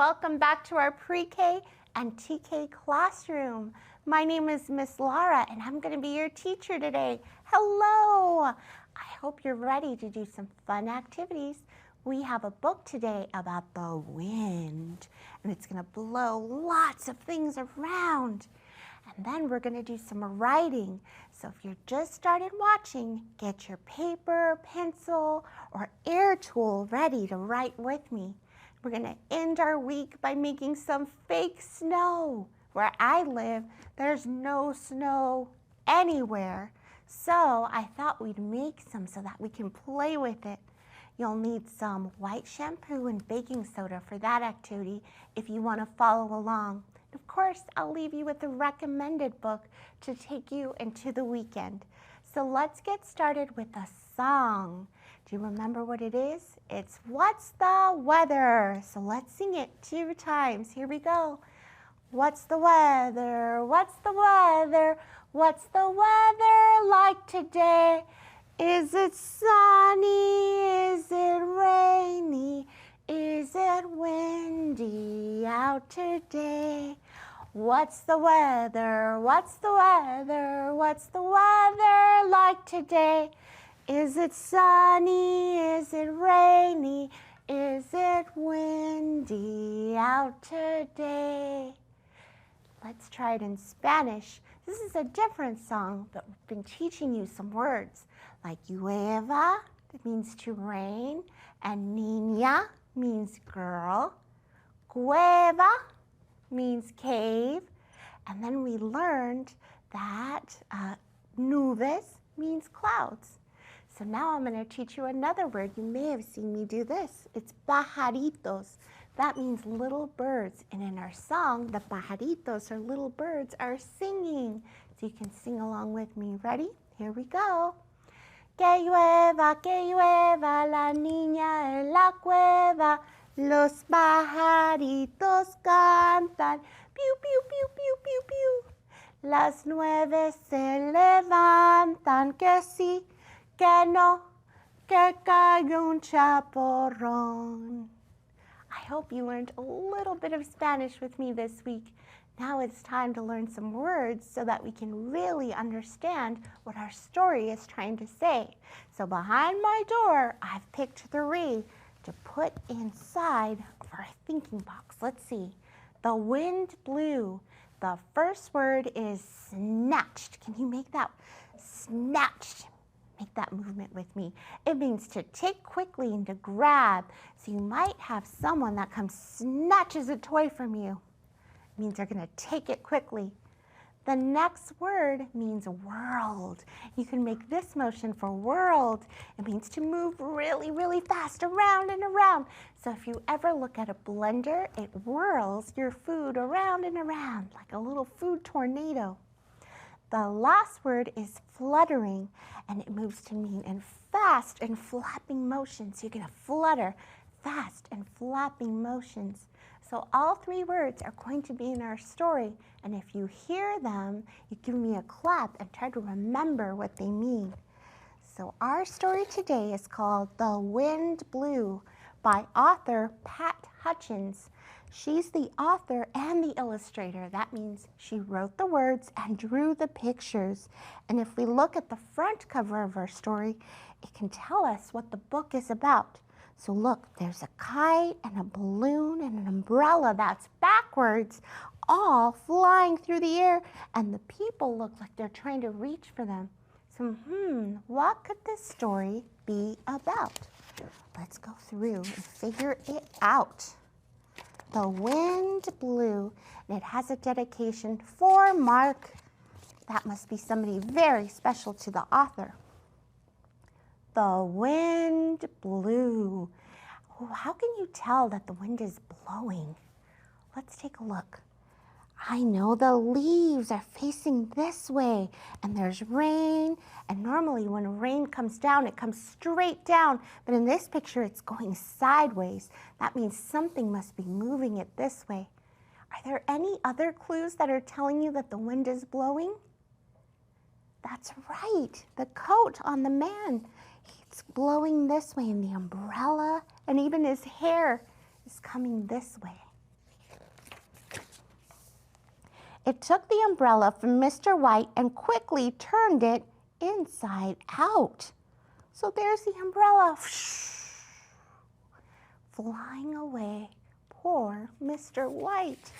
Welcome back to our pre-K and TK classroom. My name is Miss Laura and I'm going to be your teacher today. Hello! I hope you're ready to do some fun activities. We have a book today about the wind and it's going to blow lots of things around. And then we're going to do some writing. So if you're just started watching, get your paper, pencil, or air tool ready to write with me. We're going to end our week by making some fake snow. Where I live, there's no snow anywhere. So I thought we'd make some so that we can play with it. You'll need some white shampoo and baking soda for that activity if you want to follow along. Of course, I'll leave you with a recommended book to take you into the weekend. So let's get started with a song. Do you remember what it is? It's What's the Weather? So let's sing it 2 times. Here we go. What's the weather? What's the weather? What's the weather like today? Is it sunny? Is it rainy? Is it windy out today? What's the weather? What's the weather? What's the weather like today? Is it sunny? Is it rainy? Is it windy out today? Let's try it in Spanish. This is a different song, but we've been teaching you some words like llueva, that means to rain, and niña means girl, cueva means cave, and then we learned that nubes means clouds. So now I'm going to teach you another word. You may have seen me do this. It's pajaritos. That means little birds. And in our song, the pajaritos, or little birds, are singing. So you can sing along with me. Ready? Here we go. Que llueva, la niña en la cueva. Los pajaritos cantan. Piu, piu, piu, piu, piu, piu. Las nubes se levantan. Que sí, que no, que caiga un chaparrón. I hope you learned a little bit of Spanish with me this week. Now it's time to learn some words so that we can really understand what our story is trying to say. So behind my door, I've picked 3 to put inside of our thinking box. Let's see. The wind blew. The first word is snatched. Can you make that? Snatched. Make that movement with me. It means to take quickly and to grab. So you might have someone that comes snatches a toy from you. It means they're going to take it quickly. The next word means whirled. You can make this motion for whirled. It means to move really, really fast around and around. So if you ever look at a blender, it whirls your food around and around like a little food tornado. The last word is fluttering, and it moves to mean in fast and flapping motions. You're going to flutter, fast and flapping motions. So all 3 words are going to be in our story, and if you hear them, you give me a clap and try to remember what they mean. So our story today is called The Wind Blew by author Pat Hutchins. She's the author and the illustrator. That means she wrote the words and drew the pictures. And if we look at the front cover of our story, it can tell us what the book is about. So look, there's a kite and a balloon and an umbrella that's backwards, all flying through the air, and the people look like they're trying to reach for them. So, what could this story be about? Let's go through and figure it out. The wind blew, and it has a dedication for Mark. That must be somebody very special to the author. The wind blew. Oh, how can you tell that the wind is blowing? Let's take a look. I know the leaves are facing this way, and there's rain, and normally when rain comes down, it comes straight down, but in this picture, it's going sideways. That means something must be moving it this way. Are there any other clues that are telling you that the wind is blowing? That's right, the coat on the man. It's blowing this way, and the umbrella, and even his hair is coming this way. It took the umbrella from Mr. White and quickly turned it inside out. So there's the umbrella, flying away. Poor Mr. White.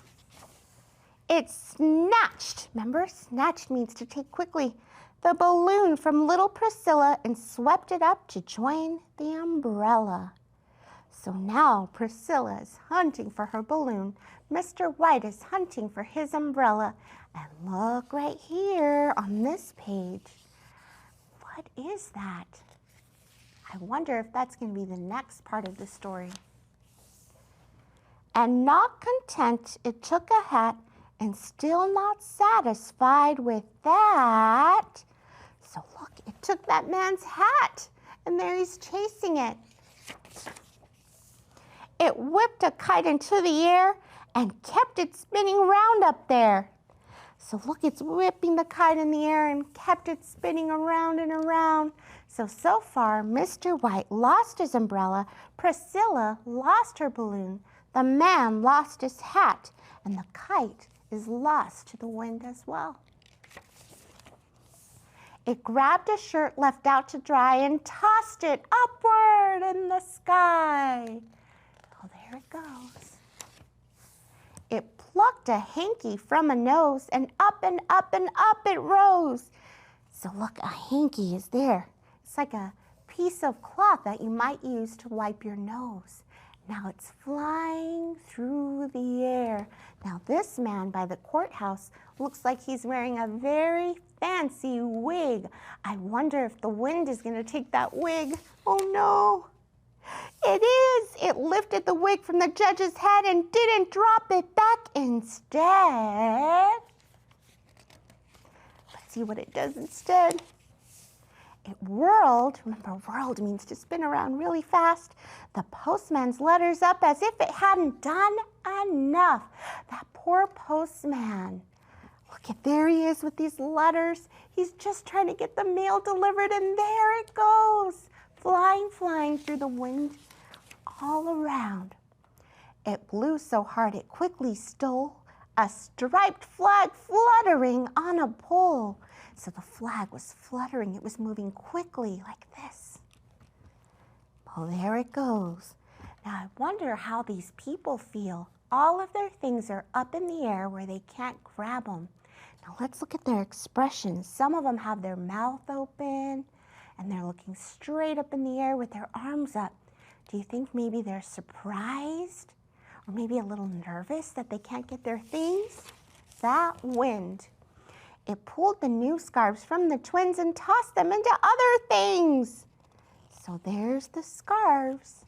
It snatched, remember, snatched means to take quickly, the balloon from little Priscilla and swept it up to join the umbrella. So now Priscilla is hunting for her balloon. Mr. White is hunting for his umbrella. And look right here on this page. What is that? I wonder if that's going to be the next part of the story. And not content, it took a hat, and still not satisfied with that. So look, it took that man's hat, and there he's chasing it. It whipped a kite into the air and kept it spinning around up there. So look, it's whipping the kite in the air and kept it spinning around and around. So far, Mr. White lost his umbrella, Priscilla lost her balloon, the man lost his hat, and the kite is lost to the wind as well. It grabbed a shirt left out to dry and tossed it upward in the sky. Oh, there it goes. It plucked a hanky from a nose, and up and up and up it rose. So look, a hanky is there. It's like a piece of cloth that you might use to wipe your nose. Now it's flying through the air. Now this man by the courthouse looks like he's wearing a very fancy wig. I wonder if the wind is going to take that wig. Oh no. It is. It lifted the wig from the judge's head and didn't drop it back instead. Let's see what it does instead. It whirled. Remember, whirled means to spin around really fast. The postman's letters up as if it hadn't done enough. That poor postman. Look at, there he is with these letters. He's just trying to get the mail delivered, and there it goes. Flying through the wind all around. It blew so hard it quickly stole a striped flag fluttering on a pole. So the flag was fluttering. It was moving quickly like this. Oh, there it goes. Now I wonder how these people feel. All of their things are up in the air where they can't grab them. Now let's look at their expressions. Some of them have their mouth open, and they're looking straight up in the air with their arms up. Do you think maybe they're surprised? Or maybe a little nervous that they can't get their things? That wind. It pulled the new scarves from the twins and tossed them into other things. So there's the scarves.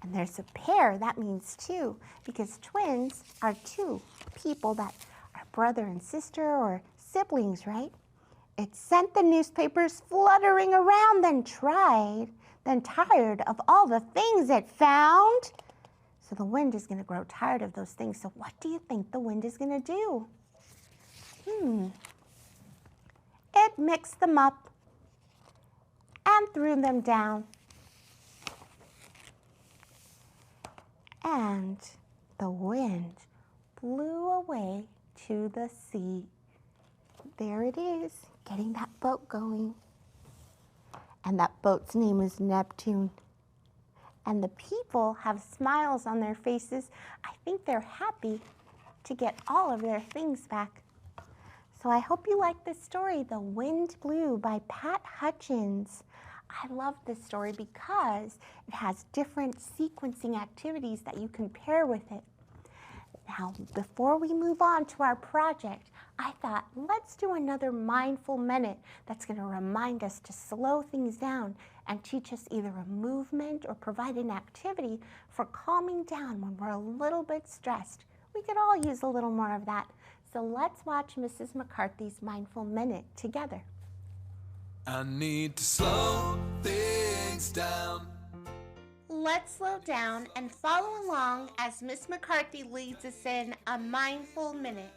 And there's a pair, that means two, because twins are two people that are brother and sister or siblings, right? It sent the newspapers fluttering around, then tired of all the things it found. So the wind is going to grow tired of those things. So what do you think the wind is going to do? It mixed them up and threw them down. And the wind blew away to the sea. There it is, getting that boat going. And that boat's name is Neptune. And the people have smiles on their faces. I think they're happy to get all of their things back. So I hope you like this story, The Wind Blew by Pat Hutchins. I love this story because it has different sequencing activities that you can pair with it. Now, before we move on to our project, I thought, let's do another mindful minute that's going to remind us to slow things down and teach us either a movement or provide an activity for calming down when we're a little bit stressed. We could all use a little more of that. So let's watch Mrs. McCarthy's Mindful Minute together. I need to slow things down. Let's slow down and follow along as Miss McCarthy leads us in a Mindful Minute.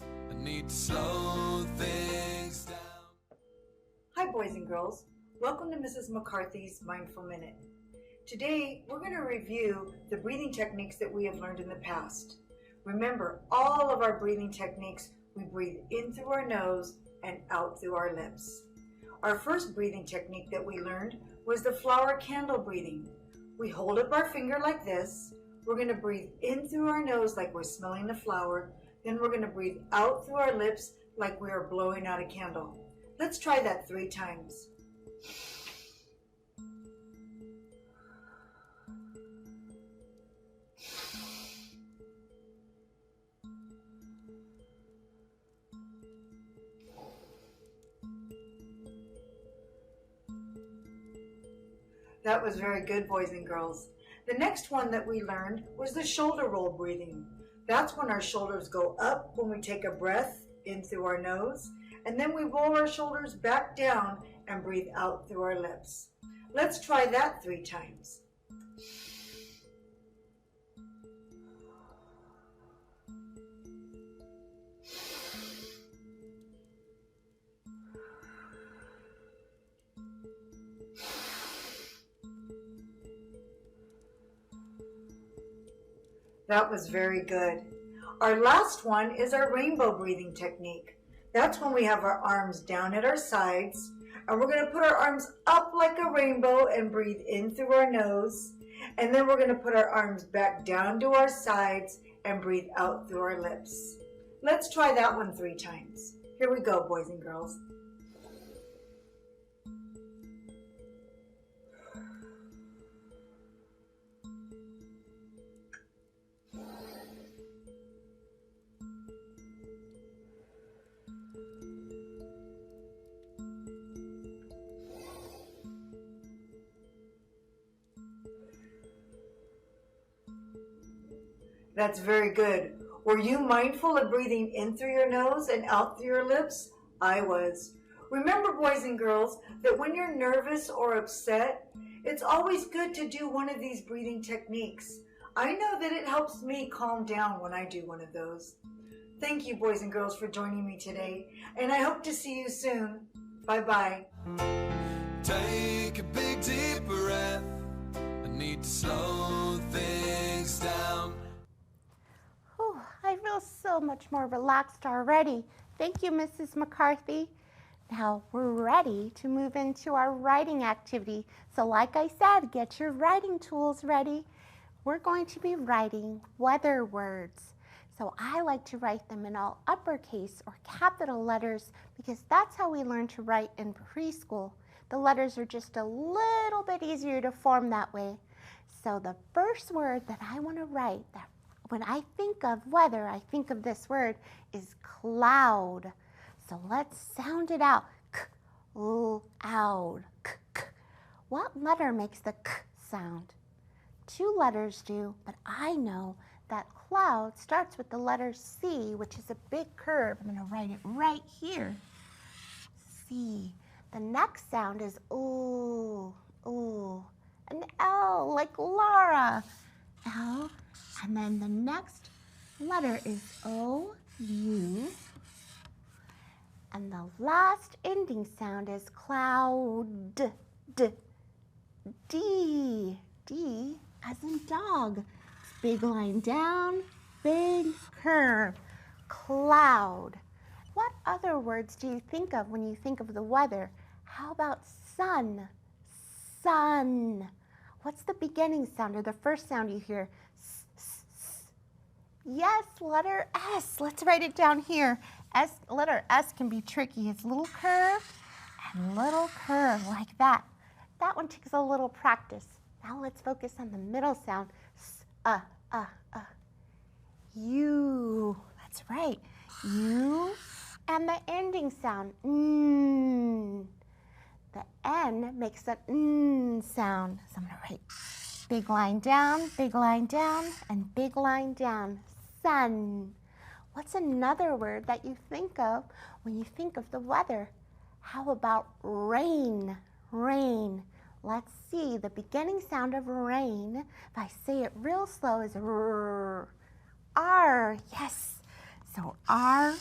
I need to slow things down. Hi, boys and girls. Welcome to Mrs. McCarthy's Mindful Minute. Today, we're going to review the breathing techniques that we have learned in the past. Remember, all of our breathing techniques We breathe in through our nose and out through our lips. Our first breathing technique that we learned was the flower candle breathing. We hold up our finger like this. We're going to breathe in through our nose like we're smelling the flower. Then we're going to breathe out through our lips like we are blowing out a candle. Let's try that 3 times. That was very good, boys and girls. The next one that we learned was the shoulder roll breathing. That's when our shoulders go up when we take a breath in through our nose, and then we roll our shoulders back down and breathe out through our lips. Let's try that 3 times. That was very good. Our last one is our rainbow breathing technique. That's when we have our arms down at our sides, and we're going to put our arms up like a rainbow and breathe in through our nose. And then we're going to put our arms back down to our sides and breathe out through our lips. Let's try that one 3 times. Here we go, boys and girls. That's very good. Were you mindful of breathing in through your nose and out through your lips? I was. Remember, boys and girls, that when you're nervous or upset, it's always good to do one of these breathing techniques. I know that it helps me calm down when I do one of those. Thank you, boys and girls, for joining me today, and I hope to see you soon. Bye-bye. Take a big deep breath. I need to slow things down. I feel so much more relaxed already. Thank you, Mrs. McCarthy. Now we're ready to move into our writing activity. So like I said, get your writing tools ready. We're going to be writing weather words. So I like to write them in all uppercase or capital letters because that's how we learn to write in preschool. The letters are just a little bit easier to form that way. So the first word that I want to write, that when I think of weather, I think of this word, is cloud. So let's sound it out. K-loud. K-k. What letter makes the k sound? 2 letters do, but I know that cloud starts with the letter C, which is a big curve. I'm going to write it right here. C. The next sound is ooh, ooh. An L, like Laura. L. And then the next letter is O-U. And the last ending sound is cloud. D. D. D as in dog. It's big line down, big curve. Cloud. What other words do you think of when you think of the weather? How about sun? Sun. What's the beginning sound or the first sound you hear? Yes, letter S. Let's write it down here. Letter S can be tricky. It's little curve and little curve like that. That one takes a little practice. Now let's focus on the middle sound. U. That's right. U. And the ending sound. N. The N makes an N sound. So I'm going to write big line down, and big line down. Sun. What's another word that you think of when you think of the weather? How about rain? Rain. Let's see. The beginning sound of rain, if I say it real slow, is R. R. Yes. So R.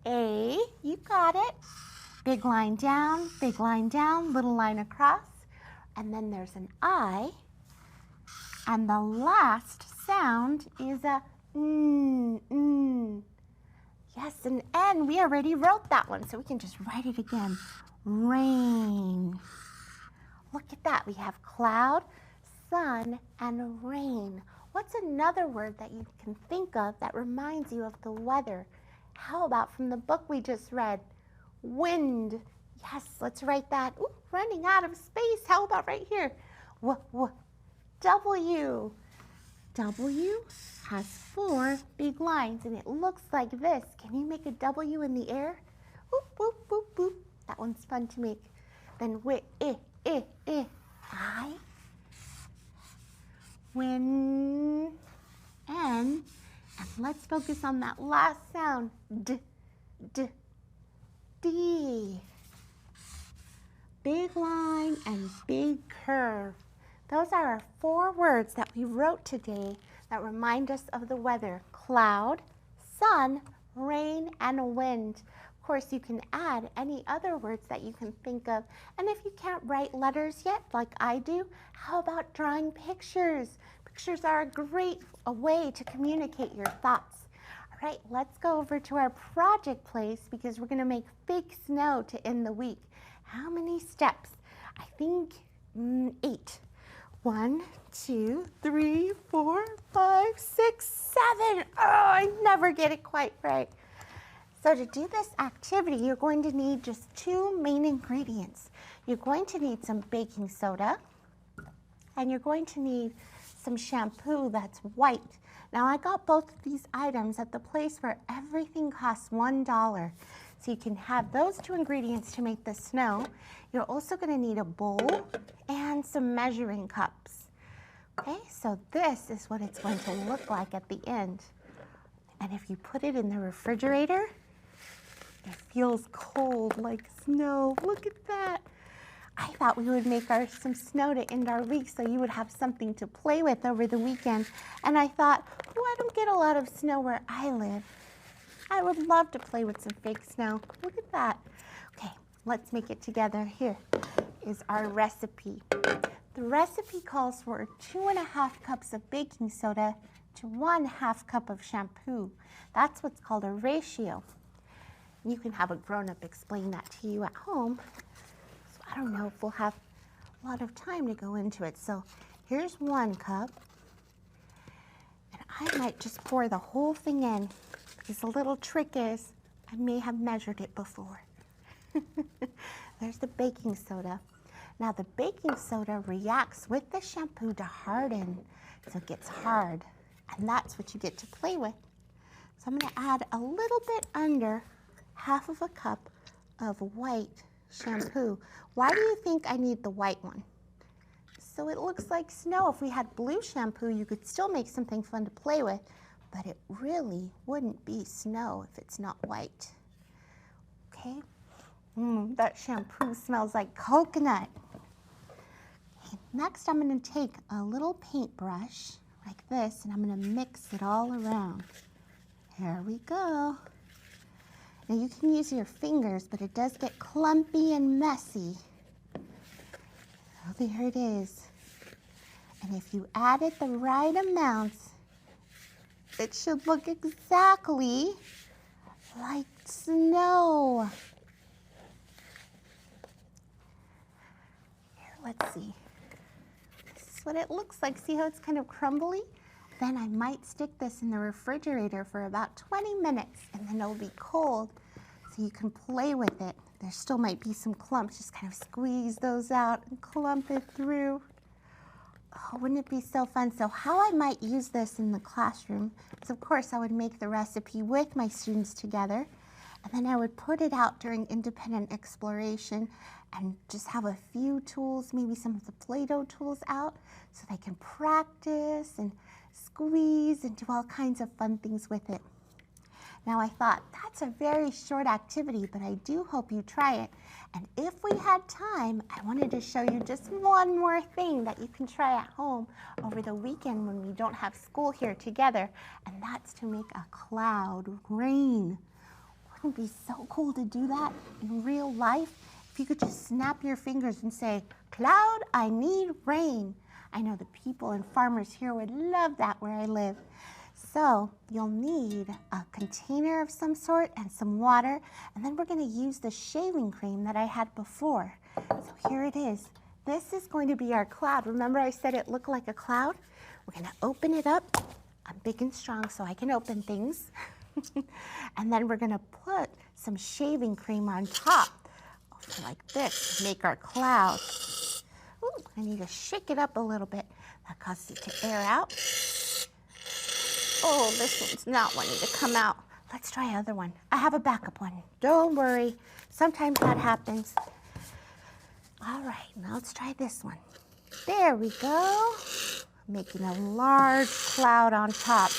A. You got it. Big line down, little line across. And then there's an I. And the last sound is a Yes, an N. We already wrote that one, so we can just write it again. Rain. Look at that. We have cloud, sun, and rain. What's another word that you can think of that reminds you of the weather? How about from the book we just read? Wind. Yes, let's write that. Ooh, running out of space. How about right here? W. W has 4 big lines, and it looks like this. Can you make a W in the air? Boop, boop, boop, boop. That one's fun to make. Then I. When, N. And let's focus on that last sound. D. Big line and big curve. Those are our 4 words that we wrote today that remind us of the weather. Cloud, sun, rain, and wind. Of course, you can add any other words that you can think of. And if you can't write letters yet, like I do, how about drawing pictures? Pictures are a great way to communicate your thoughts. All right, let's go over to our project place because we're going to make fake snow to end the week. How many steps? I think 8. 1, 2, 3, 4, 5, 6, 7. Oh, I never get it quite right. So to do this activity, you're going to need just 2 main ingredients. You're going to need some baking soda, and you're going to need some shampoo that's white. Now, I got both of these items at the place where everything costs $1. So you can have those 2 ingredients to make the snow. You're also going to need a bowl and some measuring cups. Okay, so this is what it's going to look like at the end. And if you put it in the refrigerator, it feels cold like snow. Look at that. I thought we would make some snow to end our week so you would have something to play with over the weekend. And I thought, oh, I don't get a lot of snow where I live. I would love to play with some fake snow. Look at that. Okay, let's make it together. Here is our recipe. The recipe calls for 2½ cups of baking soda to 1/2 cup of shampoo. That's what's called a ratio. You can have a grown-up explain that to you at home. So I don't know if we'll have a lot of time to go into it. So here's 1 cup. And I might just pour the whole thing in. Because the little trick is, I may have measured it before. There's the baking soda. Now the baking soda reacts with the shampoo to harden, so it gets hard. And that's what you get to play with. So I'm going to add a little bit under 1/2 cup of white shampoo. Why do you think I need the white one? So it looks like snow. If we had blue shampoo, you could still make something fun to play with, but it really wouldn't be snow if it's not white. Okay? That shampoo smells like coconut. Okay, next, I'm going to take a little paintbrush like this, and I'm going to mix it all around. There we go. Now you can use your fingers, but it does get clumpy and messy. Oh, there it is. And if you added the right amounts, it should look exactly like snow. Here, let's see. This is what it looks like. See how it's kind of crumbly? Then I might stick this in the refrigerator for about 20 minutes, and then it'll be cold so you can play with it. There still might be some clumps. Just kind of squeeze those out and clump it through. Oh, wouldn't it be so fun? So how I might use this in the classroom is, of course, I would make the recipe with my students together, and then I would put it out during independent exploration and just have a few tools, maybe some of the Play-Doh tools out so they can practice and squeeze and do all kinds of fun things with it. Now I thought, that's a very short activity, but I do hope you try it. And if we had time, I wanted to show you just one more thing that you can try at home over the weekend when we don't have school here together, and that's to make a cloud rain. Wouldn't it be so cool to do that in real life? If you could just snap your fingers and say, "Cloud, I need rain." I know the people and farmers here would love that where I live. So you'll need a container of some sort and some water, and then we're going to use the shaving cream that I had before. So here it is. This is going to be our cloud. Remember I said it looked like a cloud? We're going to open it up. I'm big and strong so I can open things. And then we're going to put some shaving cream on top, like this, to make our cloud. Ooh, I need to shake it up a little bit. That causes it to air out. Oh, this one's not wanting to come out. Let's try another one. I have a backup one. Don't worry. Sometimes that happens. All right, now let's try this one. There we go. Making a large cloud on top.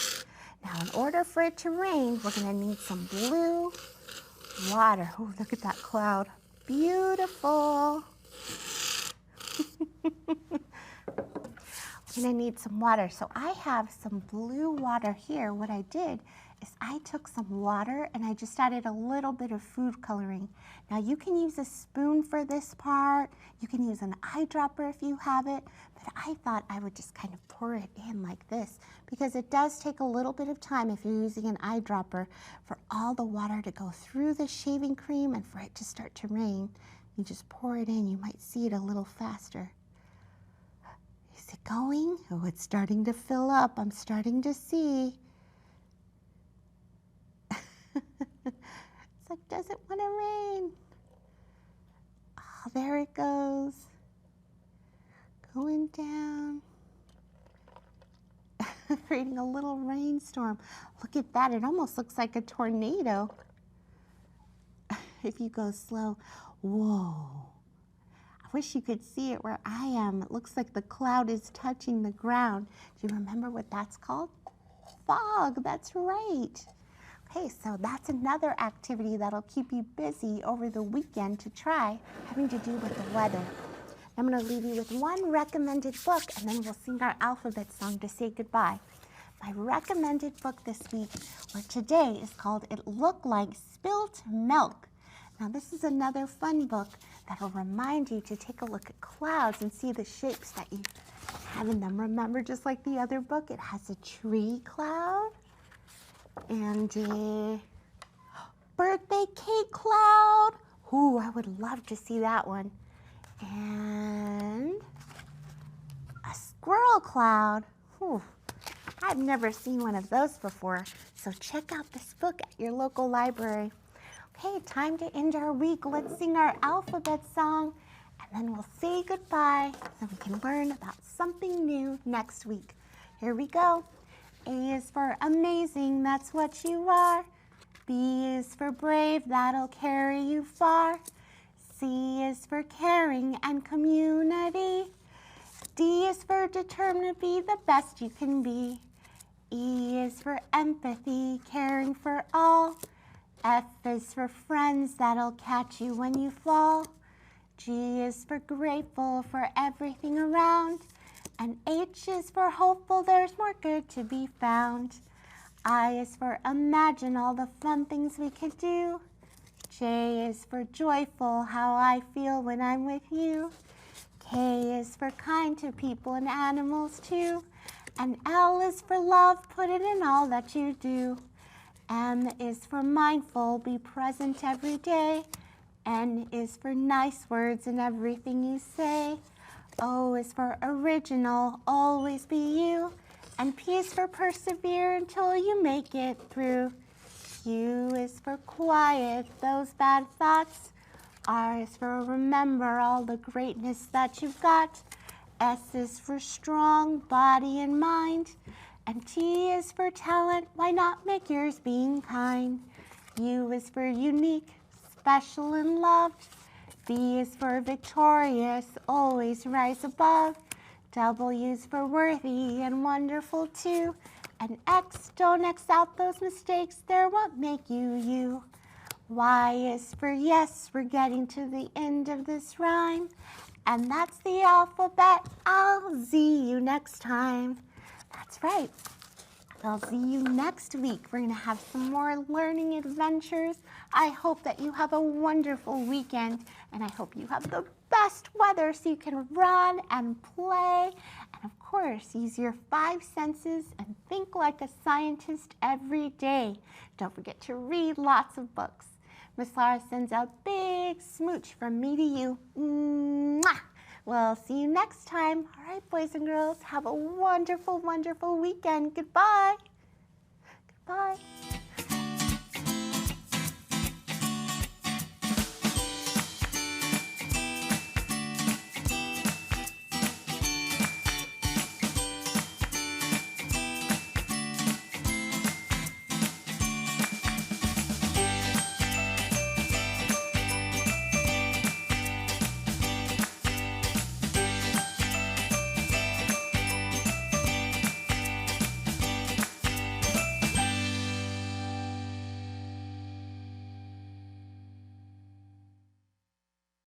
Now, in order for it to rain, we're going to need some blue water. Oh, look at that cloud. Beautiful. We're going to need some water. So I have some blue water here. What I did is I took some water and I just added a little bit of food coloring. Now you can use a spoon for this part. You can use an eyedropper if you have it. But I thought I would just kind of pour it in like this because it does take a little bit of time if you're using an eyedropper for all the water to go through the shaving cream and for it to start to rain. You just pour it in. You might see it a little faster. Is it going? Oh, it's starting to fill up. I'm starting to see. It's like, does it want to rain? Oh, there it goes. Going down. Creating a little rainstorm. Look at that. It almost looks like a tornado. If you go slow. Whoa. I wish you could see it where I am. It looks like the cloud is touching the ground. Do you remember what that's called? Fog. That's right. Okay, so that's another activity that'll keep you busy over the weekend to try, having to do with the weather. I'm going to leave you with one recommended book, and then we'll sing our alphabet song to say goodbye. My recommended book this week, or today, is called It Looked Like Spilt Milk. Now, this is another fun book that'll remind you to take a look at clouds and see the shapes that you have in them. Remember, just like the other book, it has a tree cloud and a birthday cake cloud. Ooh, I would love to see that one. And a squirrel cloud. Ooh, I've never seen one of those before. So check out this book at your local library. Okay, time to end our week. Let's sing our alphabet song, and then we'll say goodbye so we can learn about something new next week. Here we go. A is for amazing, that's what you are. B is for brave, that'll carry you far. C is for caring and community. D is for determined to be the best you can be. E is for empathy, caring for all. F is for friends that'll catch you when you fall. G is for grateful for everything around. And H is for hopeful, there's more good to be found. I is for imagine all the fun things we could do. J is for joyful, how I feel when I'm with you. K is for kind to people and animals too. And L is for love, put it in all that you do. M is for mindful, be present every day. N is for nice words in everything you say. O is for original, always be you. And P is for persevere until you make it through. Q is for quiet those bad thoughts. R is for remember all the greatness that you've got. S is for strong body and mind. And T is for talent, why not make yours being kind? U is for unique, special and loved. V is for victorious, always rise above. W is for worthy and wonderful too. And X, don't X out those mistakes, they're what make you you. Y is for yes, we're getting to the end of this rhyme. And that's the alphabet. I'll see you next time. That's right. I'll see you next week. We're going to have some more learning adventures. I hope that you have a wonderful weekend, and I hope you have the best weather so you can run and play And of course, use your 5 senses and think like a scientist every day. Don't forget to read lots of books. Miss Laura sends a big smooch from me to you. Mwah! We'll see you next time. All right, boys and girls, have a wonderful, wonderful weekend. Goodbye. Goodbye.